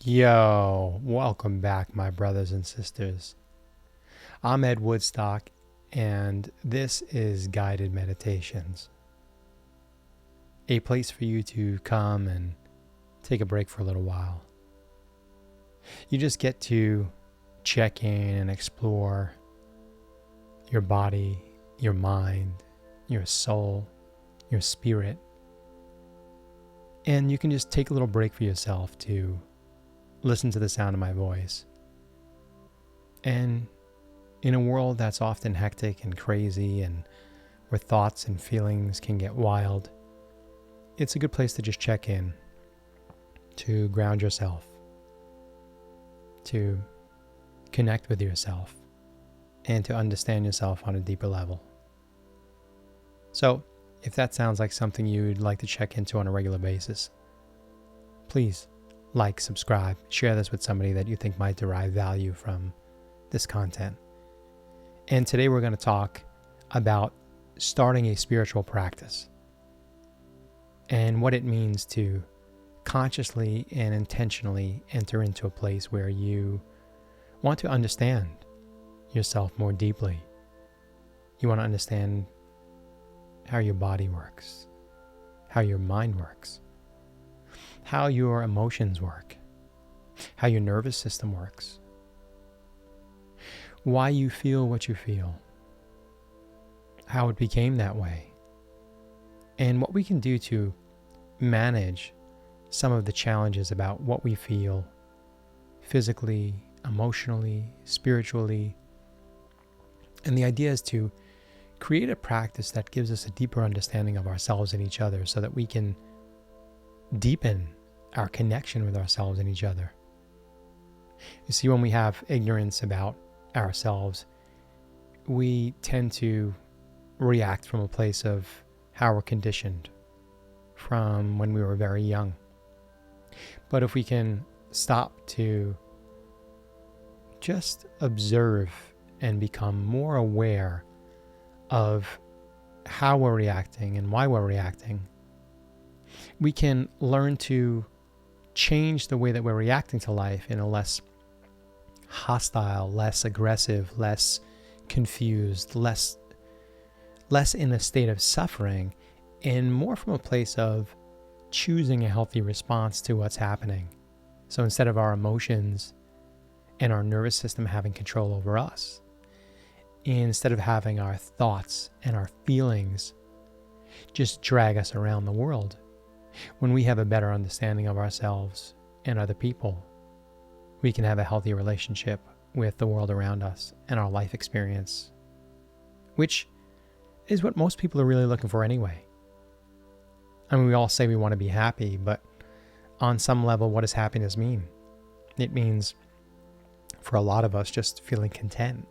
Yo, welcome back, my brothers and sisters. I'm Ed Woodstock, and this is Guided Meditations, a place for you to come and take a break for a little while. You just get to check in and explore your body, your mind, your soul, your spirit, and you can just take a little break for yourself to listen to the sound of my voice. And in a world that's often hectic and crazy and where thoughts and feelings can get wild, it's a good place to just check in, to ground yourself, to connect with yourself, and to understand yourself on a deeper level. So, if that sounds like something you'd like to check into on a regular basis, please like, subscribe, share this with somebody that you think might derive value from this content. And today we're going to talk about starting a spiritual practice and what it means to consciously and intentionally enter into a place where you want to understand yourself more deeply. You want to understand how your body works, how your mind works, how your emotions work, how your nervous system works, why you feel what you feel, how it became that way, and what we can do to manage some of the challenges about what we feel physically, emotionally, spiritually. And the idea is to create a practice that gives us a deeper understanding of ourselves and each other so that we can deepen our connection with ourselves and each other. You see, when we have ignorance about ourselves, we tend to react from a place of how we're conditioned from when we were very young. But if we can stop to just observe and become more aware of how we're reacting and why we're reacting, we can learn to change the way that we're reacting to life in a less hostile, less aggressive, less confused, less in a state of suffering, and more from a place of choosing a healthy response to what's happening. So instead of our emotions and our nervous system having control over us, instead of having our thoughts and our feelings just drag us around the world, when we have a better understanding of ourselves and other people, we can have a healthy relationship with the world around us and our life experience, which is what most people are really looking for anyway. I mean, we all say we want to be happy, but on some level, what does happiness mean? It means, for a lot of us, just feeling content.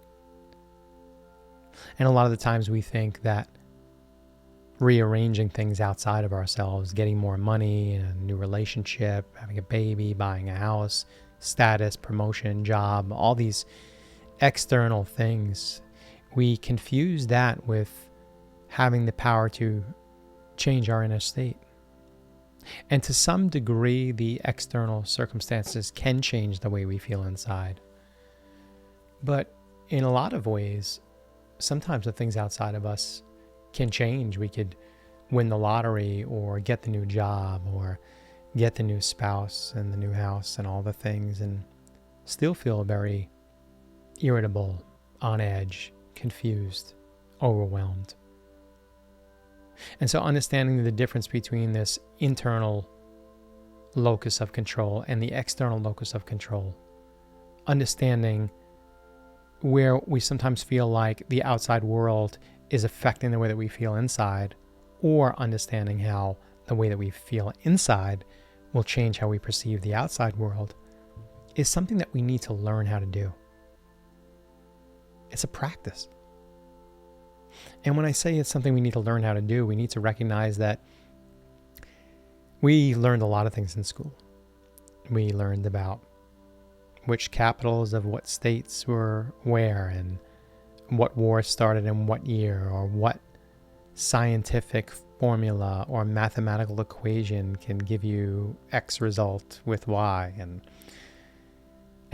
And a lot of the times we think that rearranging things outside of ourselves, getting more money, a new relationship, having a baby, buying a house, status, promotion, job, all these external things, we confuse that with having the power to change our inner state. And to some degree, the external circumstances can change the way we feel inside. But in a lot of ways, sometimes the things outside of us can change. We could win the lottery or get the new job or get the new spouse and the new house and all the things and still feel very irritable, on edge, confused, overwhelmed. And so understanding the difference between this internal locus of control and the external locus of control, understanding where we sometimes feel like the outside world is affecting the way that we feel inside, or understanding how the way that we feel inside will change how we perceive the outside world, is something that we need to learn how to do. It's a practice. And when I say it's something we need to learn how to do, we need to recognize that we learned a lot of things in school. We learned about which capitals of what states were where, and what war started in what year, or what scientific formula or mathematical equation can give you X result with Y. And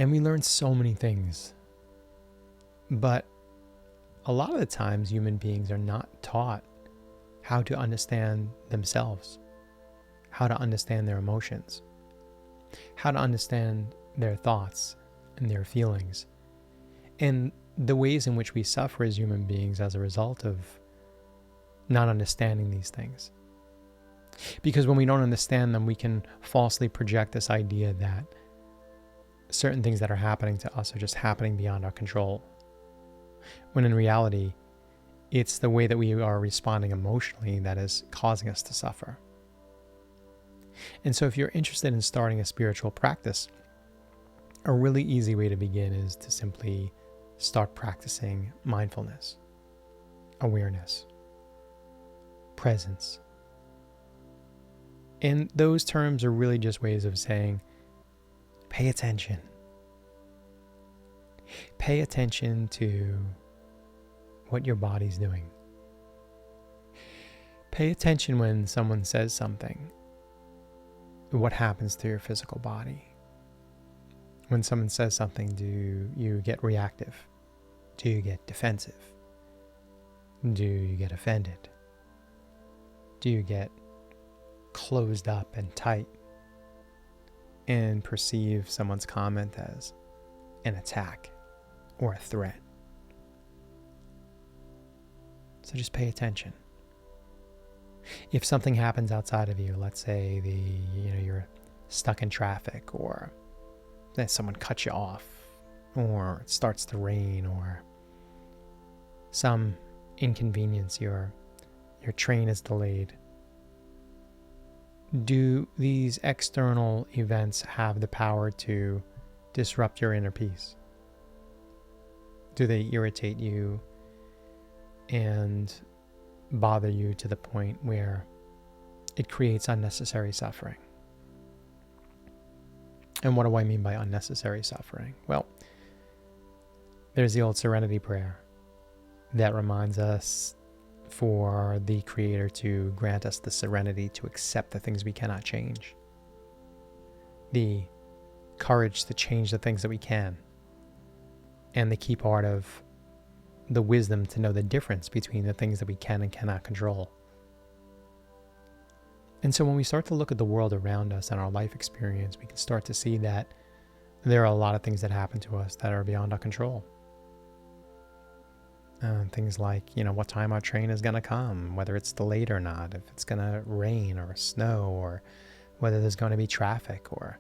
And we learn so many things. But a lot of the times human beings are not taught how to understand themselves, how to understand their emotions, how to understand their thoughts and their feelings, and the ways in which we suffer as human beings as a result of not understanding these things. Because when we don't understand them, we can falsely project this idea that certain things that are happening to us are just happening beyond our control. When in reality, it's the way that we are responding emotionally that is causing us to suffer. And so if you're interested in starting a spiritual practice, a really easy way to begin is to simply start practicing mindfulness, awareness, presence. And those terms are really just ways of saying, pay attention. Pay attention to what your body's doing. Pay attention when someone says something. What happens to your physical body? When someone says something, do you get reactive? Do you get defensive? Do you get offended? Do you get closed up and tight and perceive someone's comment as an attack or a threat? So just pay attention. If something happens outside of you, let's say you're stuck in traffic, or that someone cuts you off, or it starts to rain, or some inconvenience, your train is delayed. Do these external events have the power to disrupt your inner peace? Do they irritate you and bother you to the point where it creates unnecessary suffering? And what do I mean by unnecessary suffering? Well, there's the old serenity prayer that reminds us for the Creator to grant us the serenity to accept the things we cannot change, the courage to change the things that we can, and the key part of the wisdom to know the difference between the things that we can and cannot control. And so when we start to look at the world around us and our life experience, we can start to see that there are a lot of things that happen to us that are beyond our control. Things like, what time our train is going to come, whether it's delayed or not, if it's going to rain or snow, or whether there's going to be traffic, or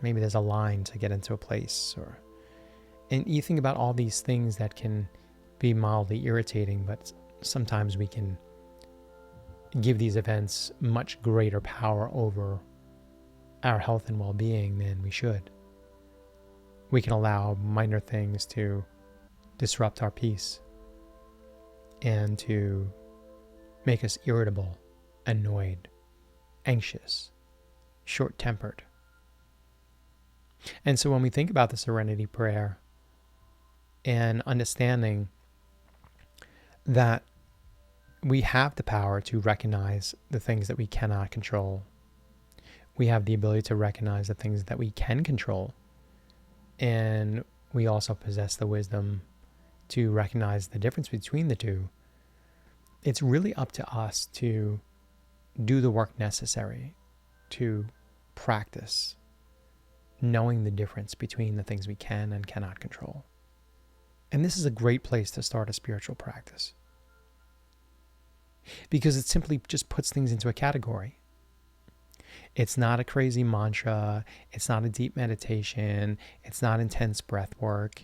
maybe there's a line to get into a place. And you think about all these things that can be mildly irritating, but sometimes we can give these events much greater power over our health and well-being than we should. We can allow minor things to disrupt our peace and to make us irritable, annoyed, anxious, short-tempered. And so when we think about the serenity prayer and understanding that we have the power to recognize the things that we cannot control, we have the ability to recognize the things that we can control, and we also possess the wisdom to recognize the difference between the two. It's really up to us to do the work necessary to practice knowing the difference between the things we can and cannot control. And this is a great place to start a spiritual practice, because it simply just puts things into a category. It's not a crazy mantra. It's not a deep meditation. It's not intense breath work.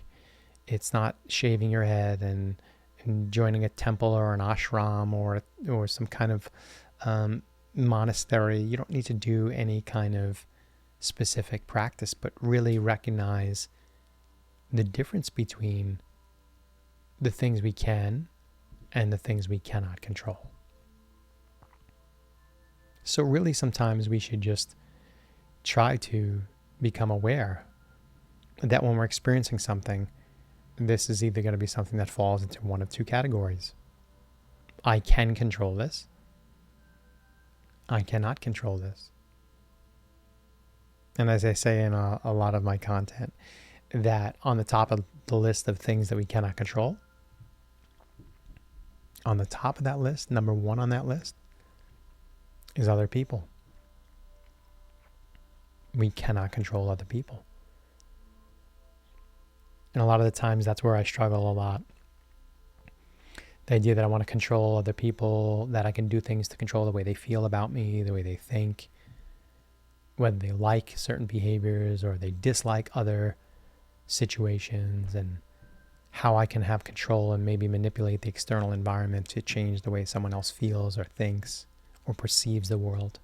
It's not shaving your head and joining a temple or an ashram or some kind of monastery. You don't need to do any kind of specific practice, but really recognize the difference between the things we can and the things we cannot control. So really sometimes we should just try to become aware that when we're experiencing something, this is either going to be something that falls into one of two categories. I can control this. I cannot control this. And as I say in a lot of my content, that on the top of the list of things that we cannot control, on the top of that list, number one on that list, is other people. We cannot control other people. And a lot of the times that's where I struggle a lot. The idea that I want to control other people, that I can do things to control the way they feel about me, the way they think, whether they like certain behaviors or they dislike other situations, and how I can have control and maybe manipulate the external environment to change the way someone else feels or thinks or perceives the world.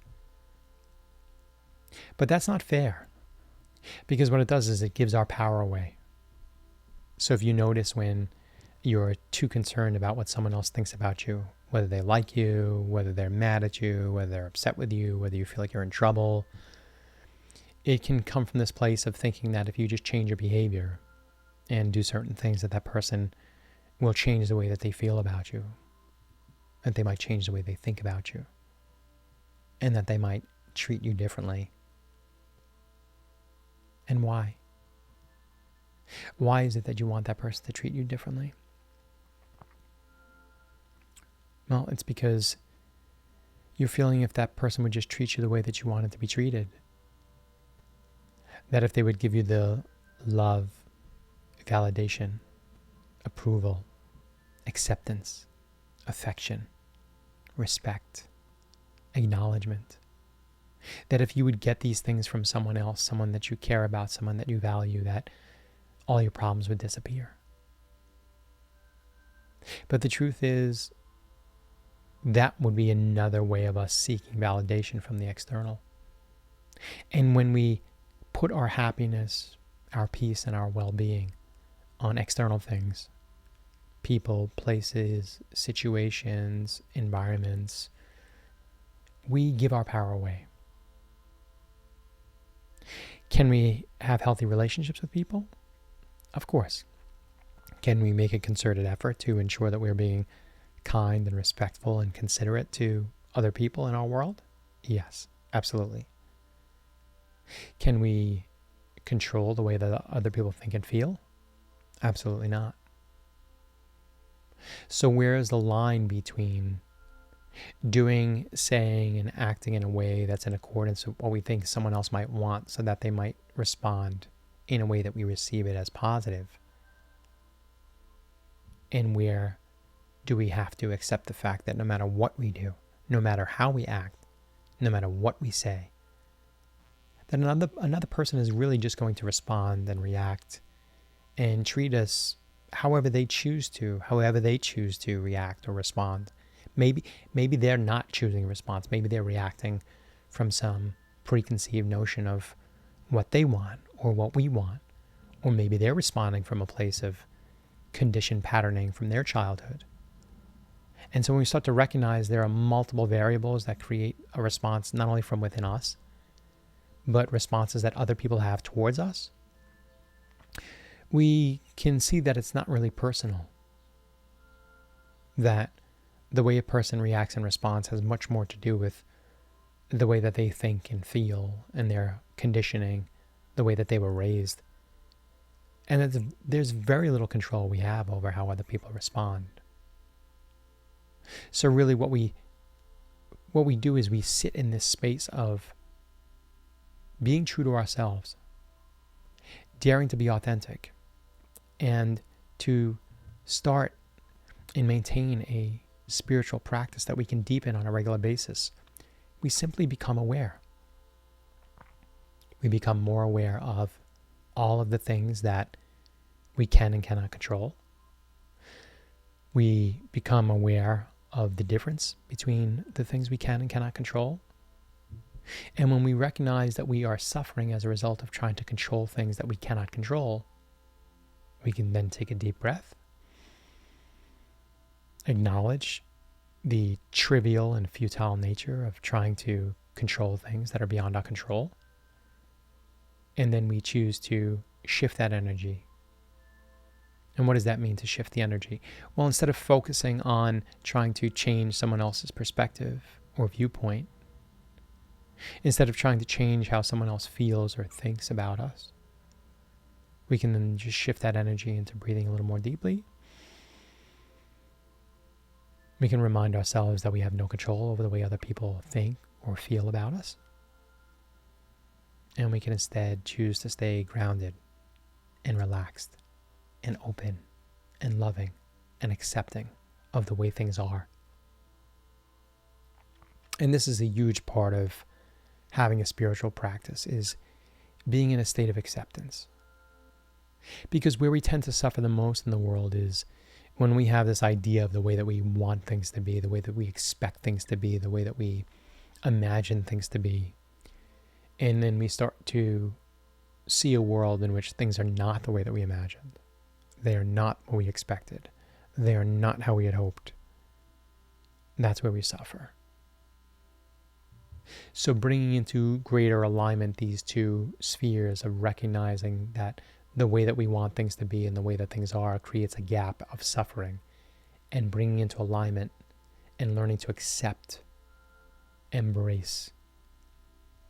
But that's not fair, because what it does is it gives our power away. So if you notice when you're too concerned about what someone else thinks about you, whether they like you, whether they're mad at you, whether they're upset with you, whether you feel like you're in trouble, it can come from this place of thinking that if you just change your behavior and do certain things, that person will change the way that they feel about you, that they might change the way they think about you, and that they might treat you differently. And why? Why is it that you want that person to treat you differently? Well, it's because you're feeling if that person would just treat you the way that you wanted to be treated, that if they would give you the love, validation, approval, acceptance, affection, respect, acknowledgement, that if you would get these things from someone else, someone that you care about, someone that you value, that all your problems would disappear. But the truth is, that would be another way of us seeking validation from the external. And when we put our happiness, our peace, and our well-being on external things, people, places, situations, environments, we give our power away. Can we have healthy relationships with people? Of course. Can we make a concerted effort to ensure that we're being kind and respectful and considerate to other people in our world? Yes, absolutely. Can we control the way that other people think and feel? Absolutely not. So where is the line between doing, saying, and acting in a way that's in accordance with what we think someone else might want, so that they might respond in a way that we receive it as positive? And where do we have to accept the fact that no matter what we do, no matter how we act, no matter what we say, that another person is really just going to respond and react and treat us however they choose to react or respond. Maybe they're not choosing a response. Maybe they're reacting from some preconceived notion of what they want or what we want. Or maybe they're responding from a place of conditioned patterning from their childhood. And so when we start to recognize there are multiple variables that create a response, not only from within us, but responses that other people have towards us, we can see that it's not really personal. That the way a person reacts and responds has much more to do with the way that they think and feel and their conditioning, the way that they were raised. And there's very little control we have over how other people respond. So really what we do is we sit in this space of being true to ourselves, daring to be authentic, and to start and maintain a spiritual practice that we can deepen on a regular basis. We simply become aware. We become more aware of all of the things that we can and cannot control. We become aware of the difference between the things we can and cannot control. And when we recognize that we are suffering as a result of trying to control things that we cannot control, we can then take a deep breath, acknowledge the trivial and futile nature of trying to control things that are beyond our control, and then we choose to shift that energy. And what does that mean, to shift the energy? Well, instead of focusing on trying to change someone else's perspective or viewpoint, instead of trying to change how someone else feels or thinks about us, we can then just shift that energy into breathing a little more deeply. We can remind ourselves that we have no control over the way other people think or feel about us. And we can instead choose to stay grounded and relaxed and open and loving and accepting of the way things are. And this is a huge part of having a spiritual practice, is being in a state of acceptance. Because where we tend to suffer the most in the world is when we have this idea of the way that we want things to be, the way that we expect things to be, the way that we imagine things to be. And then we start to see a world in which things are not the way that we imagined. They are not what we expected. They are not how we had hoped. That's where we suffer. So bringing into greater alignment these two spheres of recognizing that the way that we want things to be and the way that things are creates a gap of suffering, and bringing into alignment and learning to accept, embrace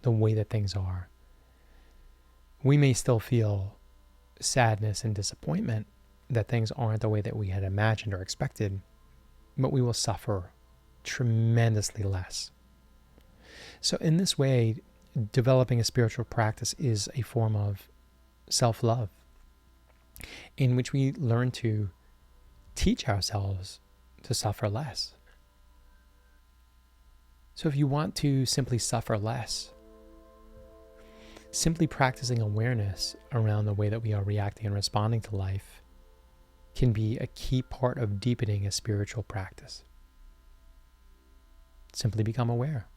the way that things are. We may still feel sadness and disappointment that things aren't the way that we had imagined or expected, but we will suffer tremendously less. So in this way, developing a spiritual practice is a form of self-love in which we learn to teach ourselves to suffer less. So if you want to simply suffer less, simply practicing awareness around the way that we are reacting and responding to life can be a key part of deepening a spiritual practice. Simply become aware.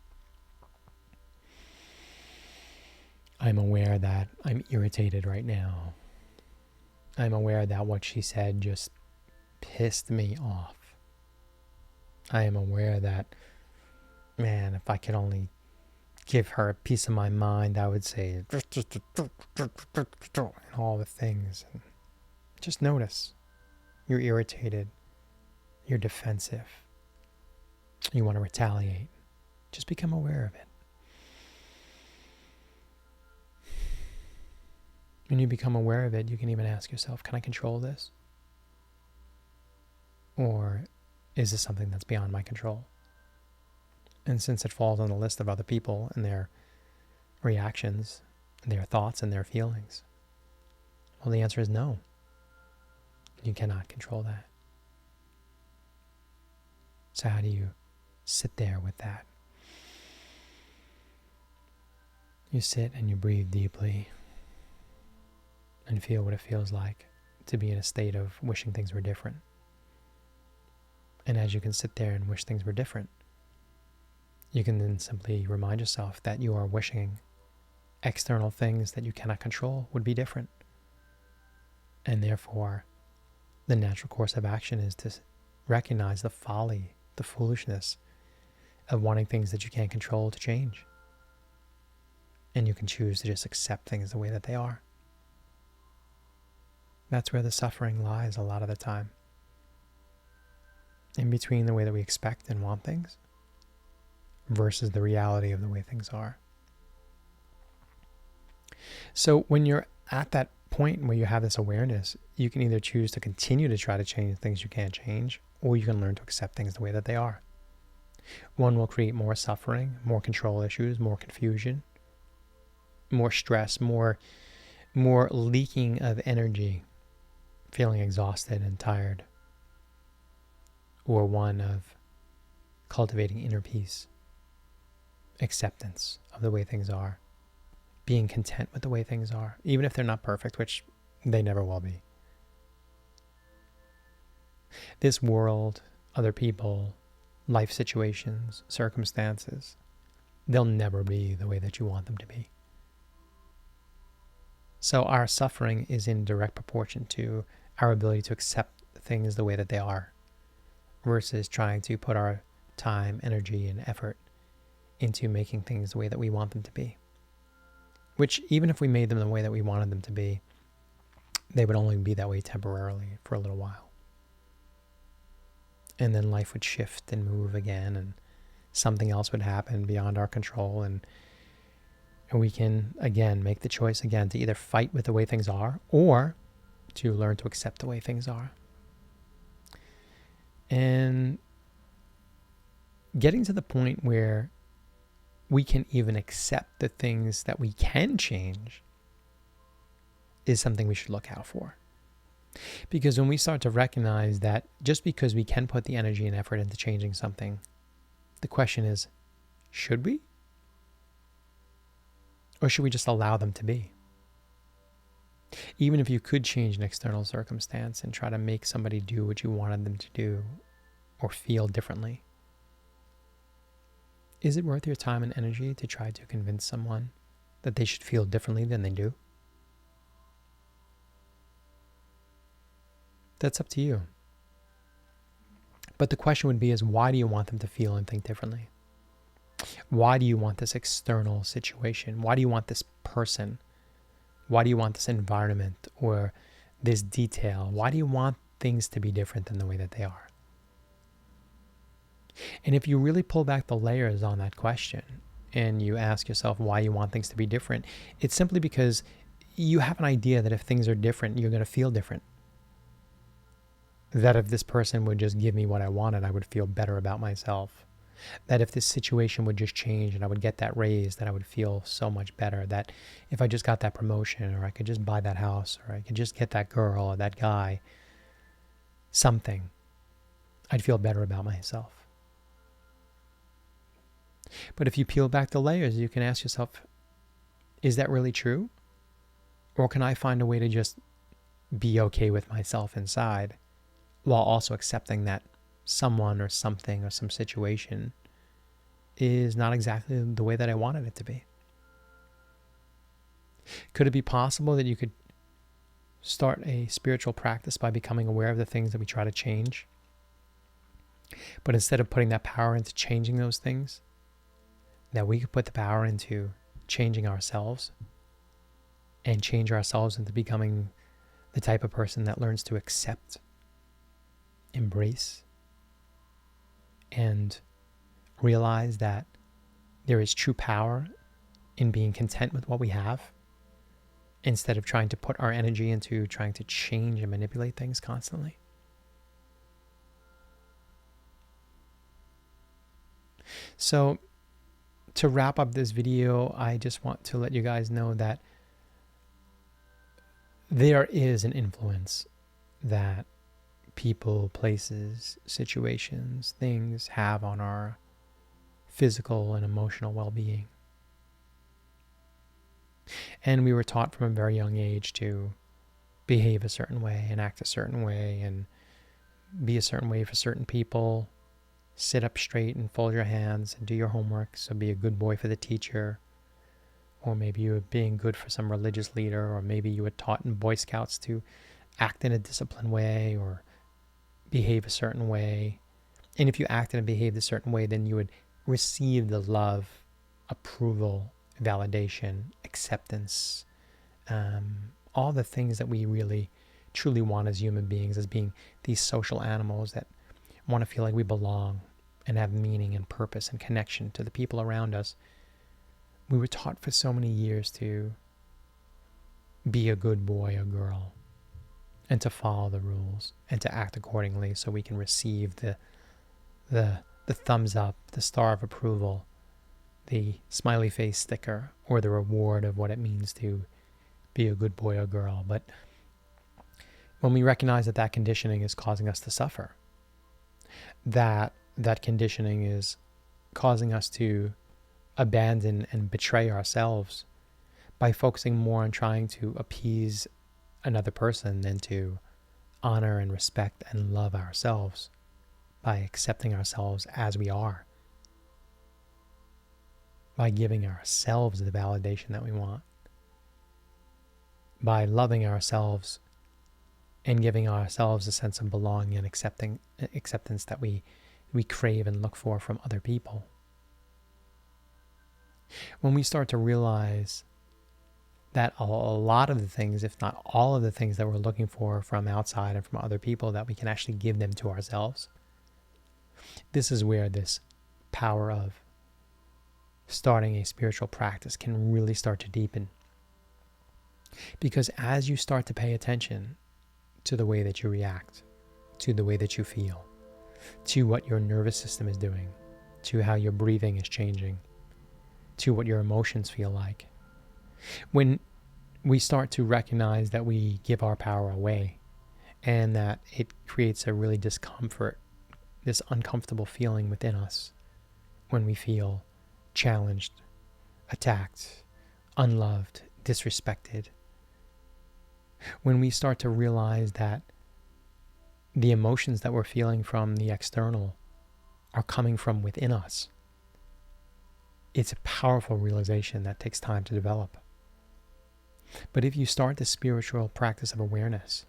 I'm aware that I'm irritated right now. I'm aware that what she said just pissed me off. I am aware that, man, if I could only give her a piece of my mind, I would say and all the things. And just notice. You're irritated. You're defensive. You want to retaliate. Just become aware of it. When you become aware of it, you can even ask yourself, can I control this? Or is this something that's beyond my control? And since it falls on the list of other people and their reactions, their thoughts and their feelings, well, the answer is no. You cannot control that. So how do you sit there with that? You sit and you breathe deeply and feel what it feels like to be in a state of wishing things were different. And as you can sit there and wish things were different, you can then simply remind yourself that you are wishing external things that you cannot control would be different. And therefore, the natural course of action is to recognize the folly, the foolishness of wanting things that you can't control to change. And you can choose to just accept things the way that they are. That's where the suffering lies a lot of the time. In between the way that we expect and want things versus the reality of the way things are. So when you're at that point where you have this awareness, you can either choose to continue to try to change things you can't change, or you can learn to accept things the way that they are. One will create more suffering, more control issues, more confusion, more stress, more leaking of energy, feeling exhausted and tired. Or one of cultivating inner peace, acceptance of the way things are, being content with the way things are, even if they're not perfect, which they never will be. This world, other people, life situations, circumstances, they'll never be the way that you want them to be. So our suffering is in direct proportion to our ability to accept things the way that they are, versus trying to put our time, energy, and effort into making things the way that we want them to be. Which, even if we made them the way that we wanted them to be, they would only be that way temporarily for a little while. And then life would shift and move again, and something else would happen beyond our control, and And we can, again, make the choice again to either fight with the way things are or to learn to accept the way things are. And getting to the point where we can even accept the things that we can change is something we should look out for. Because when we start to recognize that just because we can put the energy and effort into changing something, the question is, should we? Or should we just allow them to be? Even if you could change an external circumstance and try to make somebody do what you wanted them to do or feel differently, is it worth your time and energy to try to convince someone that they should feel differently than they do? That's up to you. But the question would be is, why do you want them to feel and think differently? Why do you want this external situation? Why do you want this person? Why do you want this environment or this detail? Why do you want things to be different than the way that they are? And if you really pull back the layers on that question and you ask yourself why you want things to be different, it's simply because you have an idea that if things are different, you're going to feel different. That if this person would just give me what I wanted, I would feel better about myself. That if this situation would just change and I would get that raise, that I would feel so much better. That if I just got that promotion, or I could just buy that house, or I could just get that girl or that guy, something, I'd feel better about myself. But if you peel back the layers, you can ask yourself, is that really true? Or can I find a way to just be okay with myself inside, while also accepting that someone or something or some situation is not exactly the way that I wanted it to be? Could it be possible that you could start a spiritual practice by becoming aware of the things that we try to change? But instead of putting that power into changing those things, that we could put the power into changing ourselves and change ourselves into becoming the type of person that learns to accept, embrace, and realize that there is true power in being content with what we have, instead of trying to put our energy into trying to change and manipulate things constantly. So to wrap up this video, I just want to let you guys know that there is an influence that people, places, situations, things have on our physical and emotional well-being. And we were taught from a very young age to behave a certain way and act a certain way and be a certain way for certain people. Sit up straight and fold your hands and do your homework. So be a good boy for the teacher. Or maybe you were being good for some religious leader, or maybe you were taught in Boy Scouts to act in a disciplined way or behave a certain way. And if you acted and behaved a certain way, then you would receive the love, approval, validation, acceptance, all the things that we really truly want as human beings, as being these social animals that want to feel like we belong and have meaning and purpose and connection to the people around us. We were taught for so many years to be a good boy or girl and to follow the rules and to act accordingly so we can receive the thumbs up, the star of approval, the smiley face sticker, or the reward of what it means to be a good boy or girl. But when we recognize that that conditioning is causing us to suffer, that conditioning is causing us to abandon and betray ourselves by focusing more on trying to appease another person than to honor and respect and love ourselves by accepting ourselves as we are, by giving ourselves the validation that we want, by loving ourselves and giving ourselves a sense of belonging and acceptance that we crave and look for from other people. When we start to realize that a lot of the things, if not all of the things that we're looking for from outside and from other people, that we can actually give them to ourselves, this is where this power of starting a spiritual practice can really start to deepen. Because as you start to pay attention to the way that you react, to the way that you feel, to what your nervous system is doing, to how your breathing is changing, to what your emotions feel like, when we start to recognize that we give our power away and that it creates a really discomfort, this uncomfortable feeling within us when we feel challenged, attacked, unloved, disrespected. When we start to realize that the emotions that we're feeling from the external are coming from within us, it's a powerful realization that takes time to develop. But if you start the spiritual practice of awareness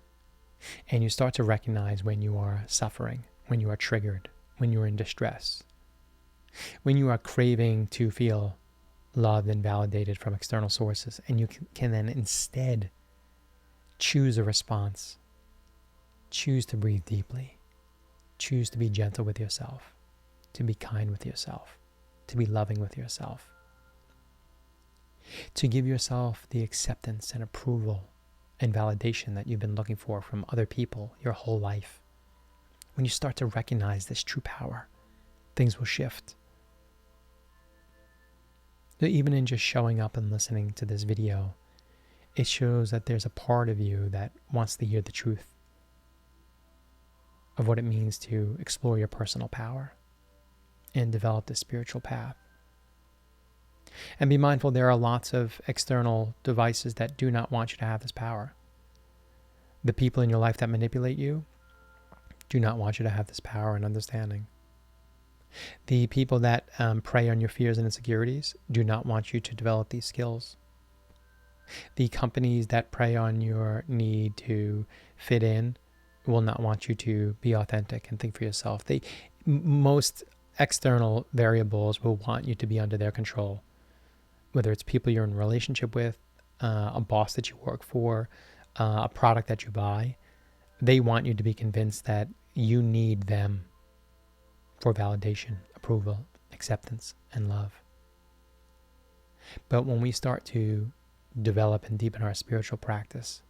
and you start to recognize when you are suffering, when you are triggered, when you are in distress, when you are craving to feel loved and validated from external sources, and you can then instead choose a response, choose to breathe deeply, choose to be gentle with yourself, to be kind with yourself, to be loving with yourself, to give yourself the acceptance and approval and validation that you've been looking for from other people your whole life. When you start to recognize this true power, things will shift. So even in just showing up and listening to this video, it shows that there's a part of you that wants to hear the truth of what it means to explore your personal power and develop the spiritual path. And be mindful, there are lots of external devices that do not want you to have this power. The people in your life that manipulate you do not want you to have this power and understanding. The people that prey on your fears and insecurities do not want you to develop these skills. The companies that prey on your need to fit in will not want you to be authentic and think for yourself. Most external variables will want you to be under their control, whether it's people you're in a relationship with, a boss that you work for, a product that you buy. They want you to be convinced that you need them for validation, approval, acceptance, and love. But when we start to develop and deepen our spiritual practice,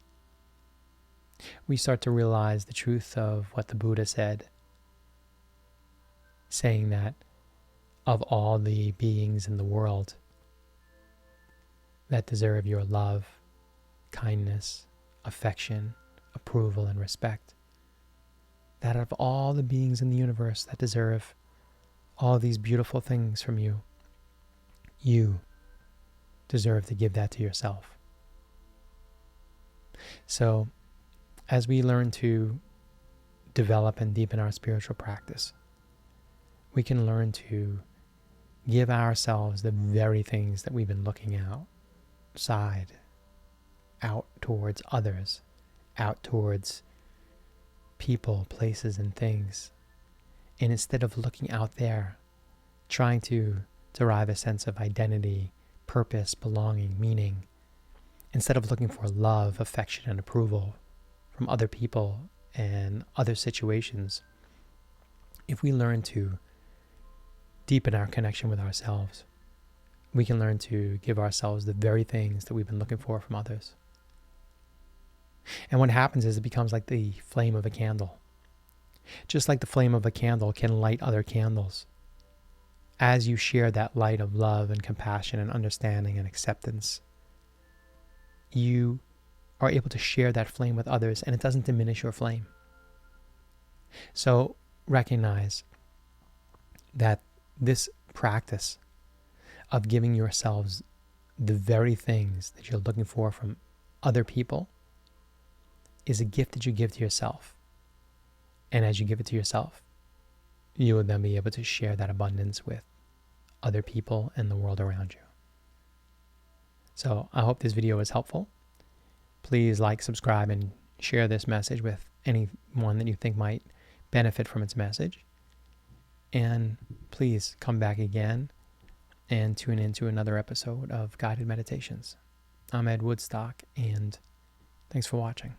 we start to realize the truth of what the Buddha said, saying that of all the beings in the world that deserve your love, kindness, affection, approval, and respect, that of all the beings in the universe that deserve all these beautiful things from you, you deserve to give that to yourself. So, as we learn to develop and deepen our spiritual practice, we can learn to give ourselves the very things that we've been looking outside, out towards others, out towards people, places, and things. And instead of looking out there, trying to derive a sense of identity, purpose, belonging, meaning, instead of looking for love, affection, and approval from other people and other situations, if we learn to deepen our connection with ourselves, we can learn to give ourselves the very things that we've been looking for from others. And what happens is it becomes like the flame of a candle. Just like the flame of a candle can light other candles. As you share that light of love and compassion and understanding and acceptance, you are able to share that flame with others, and it doesn't diminish your flame. So recognize that this practice of giving yourselves the very things that you're looking for from other people is a gift that you give to yourself. And as you give it to yourself, you will then be able to share that abundance with other people and the world around you. So I hope this video was helpful. Please like, subscribe, and share this message with anyone that you think might benefit from its message. And please come back again and tune into another episode of Guided Meditations. I'm Ed Woodstock, and thanks for watching.